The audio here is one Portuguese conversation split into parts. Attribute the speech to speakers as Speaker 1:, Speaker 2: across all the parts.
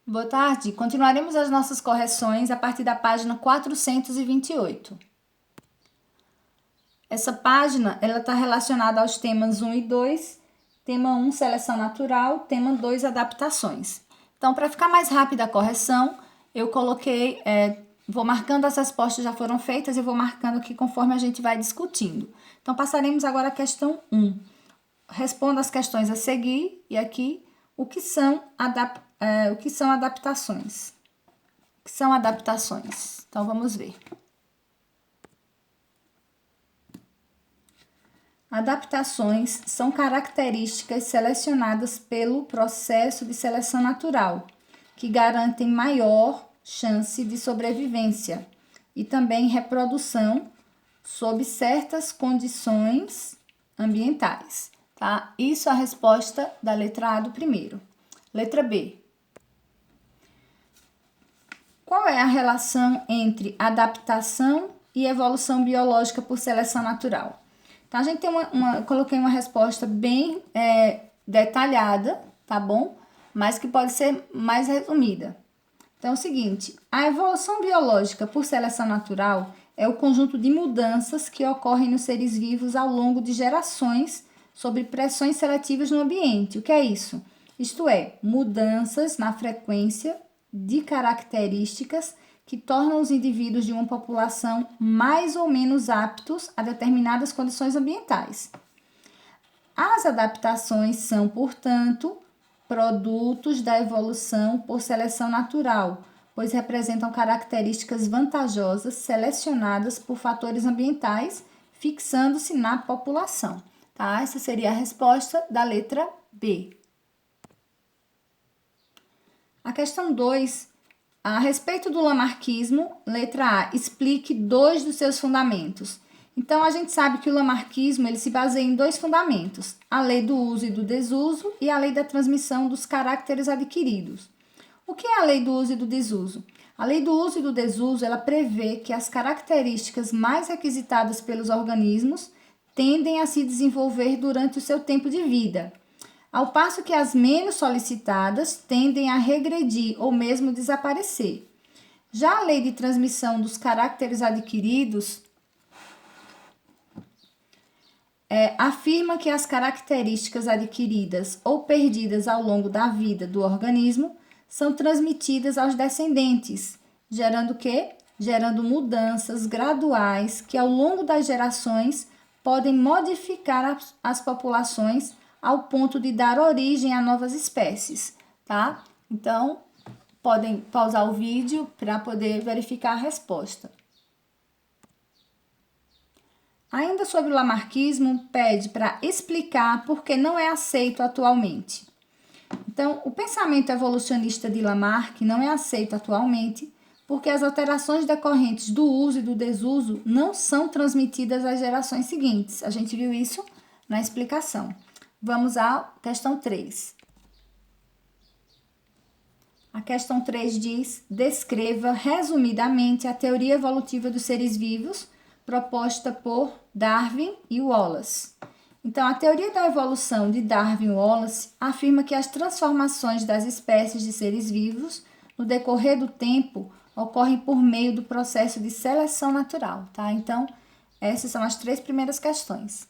Speaker 1: Boa tarde. Continuaremos as nossas correções a partir da página 428. Essa página ela está relacionada aos temas 1 e 2, tema 1, seleção natural, tema 2, adaptações. Então, para ficar mais rápida a correção, eu coloquei, vou marcando as respostas já foram feitas e vou marcando aqui conforme a gente vai discutindo. Então, passaremos agora à questão 1. Responda as questões a seguir e aqui o que são adaptações. O que são adaptações? Então, vamos ver. Adaptações são características selecionadas pelo processo de seleção natural, que garantem maior chance de sobrevivência e também reprodução sob certas condições ambientais. Tá? Isso é a resposta da letra A do primeiro. Letra B. Qual é a relação entre adaptação e evolução biológica por seleção natural? Então, a gente tem coloquei uma resposta bem detalhada, tá bom? Mas que pode ser mais resumida. Então, é o seguinte, a evolução biológica por seleção natural é o conjunto de mudanças que ocorrem nos seres vivos ao longo de gerações sob pressões seletivas no ambiente. O que é isso? Isto é, mudanças na frequência de características que tornam os indivíduos de uma população mais ou menos aptos a determinadas condições ambientais. As adaptações são, portanto, produtos da evolução por seleção natural, pois representam características vantajosas selecionadas por fatores ambientais, fixando-se na população. Tá? Essa seria a resposta da letra B. A questão 2, a respeito do lamarquismo, letra A, explique 2 dos seus fundamentos. Então, a gente sabe que o lamarquismo ele se baseia em 2 fundamentos, a lei do uso e do desuso e a lei da transmissão dos caracteres adquiridos. O que é a lei do uso e do desuso? A lei do uso e do desuso ela prevê que as características mais requisitadas pelos organismos tendem a se desenvolver durante o seu tempo de vida, ao passo que as menos solicitadas tendem a regredir ou mesmo desaparecer. Já a lei de transmissão dos caracteres adquiridos afirma que as características adquiridas ou perdidas ao longo da vida do organismo são transmitidas aos descendentes, gerando o quê? Gerando mudanças graduais que ao longo das gerações podem modificar as populações ao ponto de dar origem a novas espécies, tá? Então, podem pausar o vídeo para poder verificar a resposta. Ainda sobre o lamarquismo, pede para explicar por que não é aceito atualmente. Então, o pensamento evolucionista de Lamarck não é aceito atualmente porque as alterações decorrentes do uso e do desuso não são transmitidas às gerações seguintes. A gente viu isso na explicação. Vamos à questão 3. A questão 3 diz: descreva resumidamente a teoria evolutiva dos seres vivos proposta por Darwin e Wallace. Então, a teoria da evolução de Darwin e Wallace afirma que as transformações das espécies de seres vivos no decorrer do tempo ocorrem por meio do processo de seleção natural, tá? Então, essas são as 3 primeiras questões.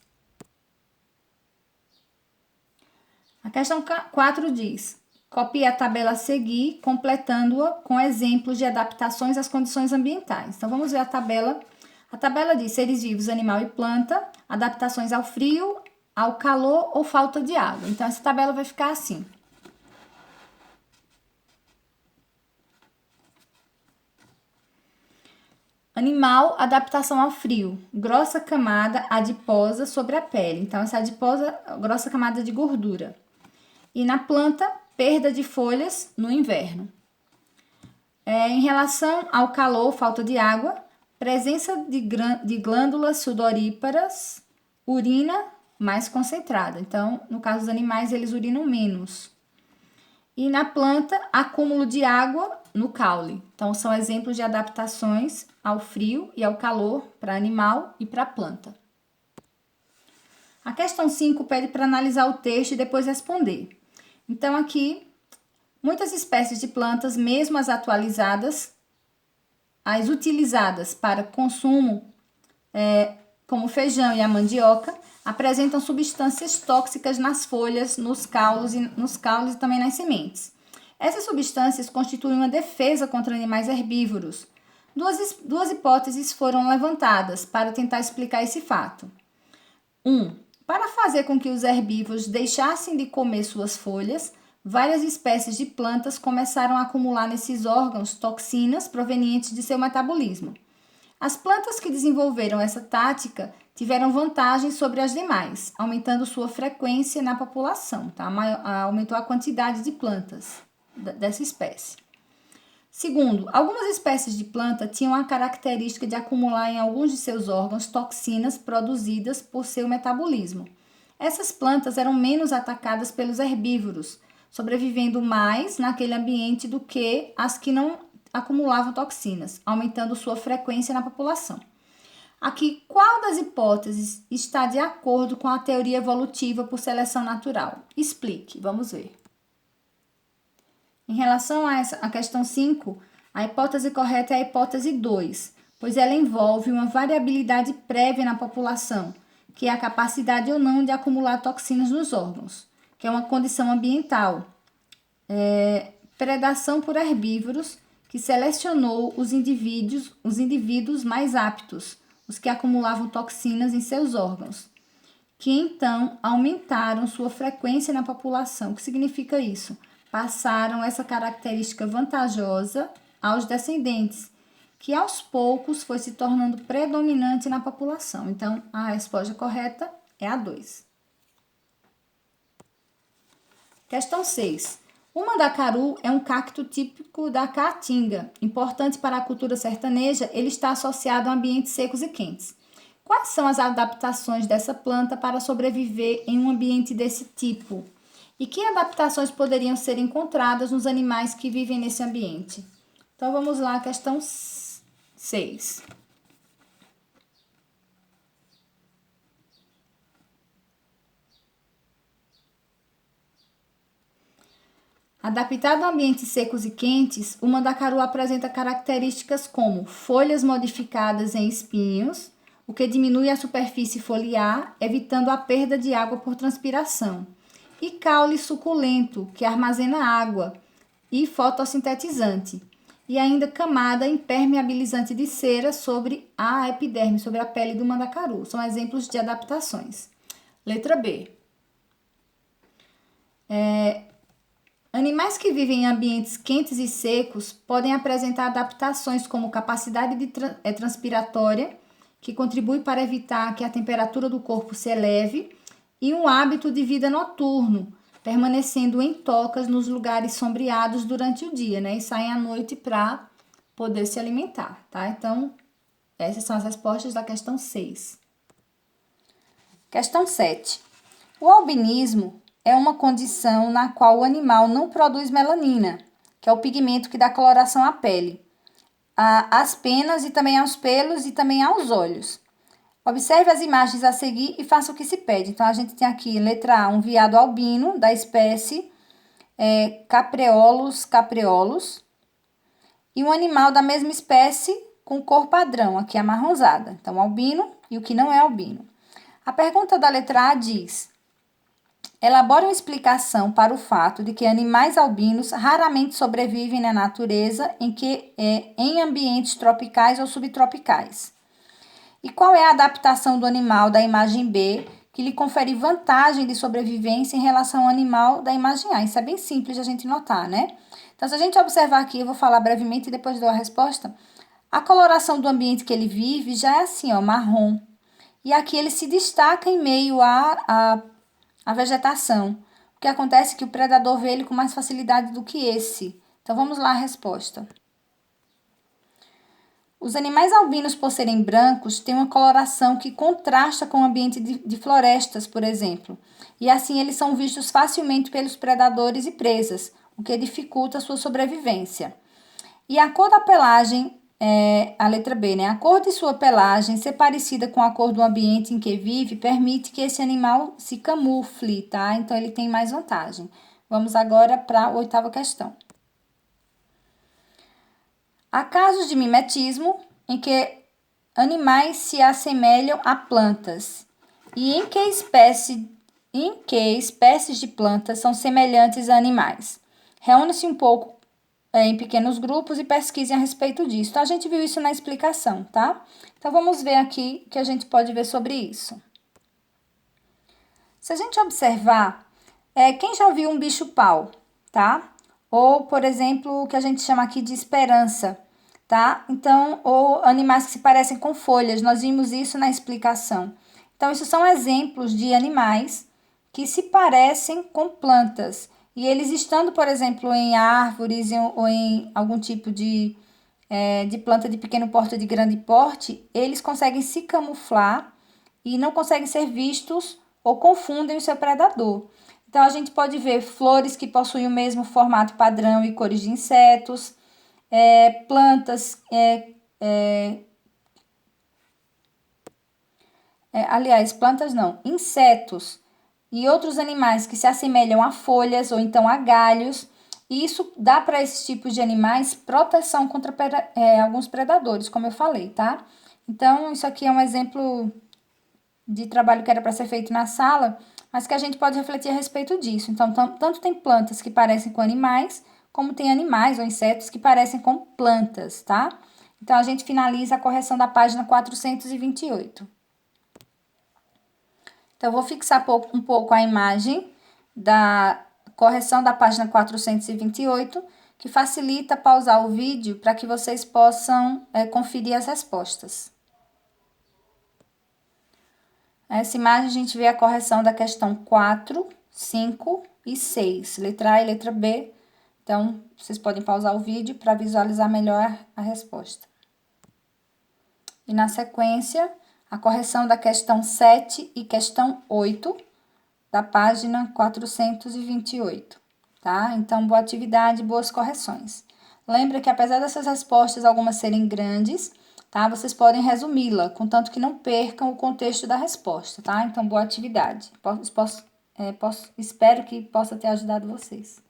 Speaker 1: A questão 4 diz: copie a tabela a seguir, completando-a com exemplos de adaptações às condições ambientais. Então, vamos ver a tabela. A tabela diz seres vivos, animal e planta, adaptações ao frio, ao calor ou falta de água. Então, essa tabela vai ficar assim. Animal, adaptação ao frio, grossa camada adiposa sobre a pele. Então, essa adiposa, grossa camada de gordura. E na planta, perda de folhas no inverno. Em relação ao calor, falta de água, presença de glândulas sudoríparas, urina mais concentrada. Então, no caso dos animais, eles urinam menos. E na planta, acúmulo de água no caule. Então, são exemplos de adaptações ao frio e ao calor para animal e para planta. A questão 5 pede para analisar o texto e depois responder. Então, aqui Muitas espécies de plantas, mesmo as atualizadas, as utilizadas para consumo, como o feijão e a mandioca, apresentam substâncias tóxicas nas folhas, nos caules e também nas sementes. Essas substâncias constituem uma defesa contra animais herbívoros. Duas hipóteses foram levantadas para tentar explicar esse fato. 1. Para fazer com que os herbívoros deixassem de comer suas folhas, várias espécies de plantas começaram a acumular nesses órgãos toxinas provenientes de seu metabolismo. As plantas que desenvolveram essa tática tiveram vantagem sobre as demais, aumentando sua frequência na população, tá? Aumentou a quantidade de plantas dessa espécie. Segundo, algumas espécies de planta tinham a característica de acumular em alguns de seus órgãos toxinas produzidas por seu metabolismo. Essas plantas eram menos atacadas pelos herbívoros, sobrevivendo mais naquele ambiente do que as que não acumulavam toxinas, aumentando sua frequência na população. Aqui, qual das hipóteses está de acordo com a teoria evolutiva por seleção natural? Explique, vamos ver. Em relação à questão 5, a hipótese correta é a hipótese 2, pois ela envolve uma variabilidade prévia na população, que é a capacidade ou não de acumular toxinas nos órgãos, que é uma condição ambiental. Predação por herbívoros, que selecionou os indivíduos mais aptos, os que acumulavam toxinas em seus órgãos, que então aumentaram sua frequência na população. O que significa isso? Passaram essa característica vantajosa aos descendentes, que aos poucos foi se tornando predominante na população. Então, a resposta correta é a 2. Questão 6. O mandacaru é um cacto típico da caatinga. Importante para a cultura sertaneja, ele está associado a ambientes secos e quentes. Quais são as adaptações dessa planta para sobreviver em um ambiente desse tipo? E que adaptações poderiam ser encontradas nos animais que vivem nesse ambiente? Então, vamos lá, questão 6. Adaptado a ambientes secos e quentes, o mandacaru apresenta características como folhas modificadas em espinhos, o que diminui a superfície foliar, evitando a perda de água por transpiração, e caule suculento, que armazena água, e fotossintetizante, e ainda camada impermeabilizante de cera sobre a epiderme, sobre a pele do mandacaru. São exemplos de adaptações. Letra B. Animais que vivem em ambientes quentes e secos podem apresentar adaptações como capacidade transpiratória, que contribui para evitar que a temperatura do corpo se eleve, e um hábito de vida noturno, permanecendo em tocas nos lugares sombreados durante o dia, né? E saem à noite para poder se alimentar, tá? Então, essas são as respostas da questão 6. Questão 7. O albinismo é uma condição na qual o animal não produz melanina, que é o pigmento que dá coloração à pele, às penas e também aos pelos e também aos olhos. Observe as imagens a seguir e faça o que se pede. Então, a gente tem aqui, letra A, um veado albino da espécie Capreolus capreolus, e um animal da mesma espécie com cor padrão, aqui amarronzada. Então, albino e o que não é albino. A pergunta da letra A diz: elabore uma explicação para o fato de que animais albinos raramente sobrevivem na natureza em ambientes tropicais ou subtropicais. E qual é a adaptação do animal da imagem B que lhe confere vantagem de sobrevivência em relação ao animal da imagem A? Isso é bem simples de a gente notar, né? Então, se a gente observar aqui, eu vou falar brevemente e depois dou a resposta. A coloração do ambiente que ele vive já é assim, ó, marrom. E aqui ele se destaca em meio à vegetação. O que acontece é que o predador vê ele com mais facilidade do que esse. Então, vamos lá a resposta. Os animais albinos, por serem brancos, têm uma coloração que contrasta com o ambiente de florestas, por exemplo. E assim eles são vistos facilmente pelos predadores e presas, o que dificulta a sua sobrevivência. E a cor da pelagem, a letra B, né? A cor de sua pelagem ser parecida com a cor do ambiente em que vive permite que esse animal se camufle, tá? Então, ele tem mais vantagem. Vamos agora para a 8ª questão. Há casos de mimetismo em que animais se assemelham a plantas e em que espécies de plantas são semelhantes a animais. Reúne-se um pouco em pequenos grupos e pesquisem a respeito disso. Então, a gente viu isso na explicação, tá? Então, vamos ver aqui o que a gente pode ver sobre isso. Se a gente observar, quem já viu um bicho-pau, tá? Ou, por exemplo, o que a gente chama aqui de esperança, tá? Então, ou animais que se parecem com folhas, nós vimos isso na explicação. Então, isso são exemplos de animais que se parecem com plantas. E eles estando, por exemplo, em árvores ou em algum tipo de planta de pequeno porte ou de grande porte, eles conseguem se camuflar e não conseguem ser vistos ou confundem o seu predador. Então, a gente pode ver flores que possuem o mesmo formato padrão e cores de insetos, plantas, plantas não, insetos e outros animais que se assemelham a folhas ou então a galhos. E isso dá para esses tipos de animais proteção contra alguns predadores, como eu falei, tá? Então, isso aqui é um exemplo de trabalho que era para ser feito na sala, mas que a gente pode refletir a respeito disso. Então, tanto tem plantas que parecem com animais, como tem animais ou insetos que parecem com plantas, tá? Então, a gente finaliza a correção da página 428. Então, eu vou fixar um pouco a imagem da correção da página 428, que facilita pausar o vídeo para que vocês possam conferir as respostas. Nessa imagem, a gente vê a correção da questão 4, 5 e 6, letra A e letra B. Então, vocês podem pausar o vídeo para visualizar melhor a resposta. E na sequência, a correção da questão 7 e questão 8, da página 428, tá? Então, boa atividade, boas correções. Lembra que apesar dessas respostas algumas serem grandes, tá? Vocês podem resumi-la, contanto que não percam o contexto da resposta, tá? Então, boa atividade. Espero que possa ter ajudado vocês.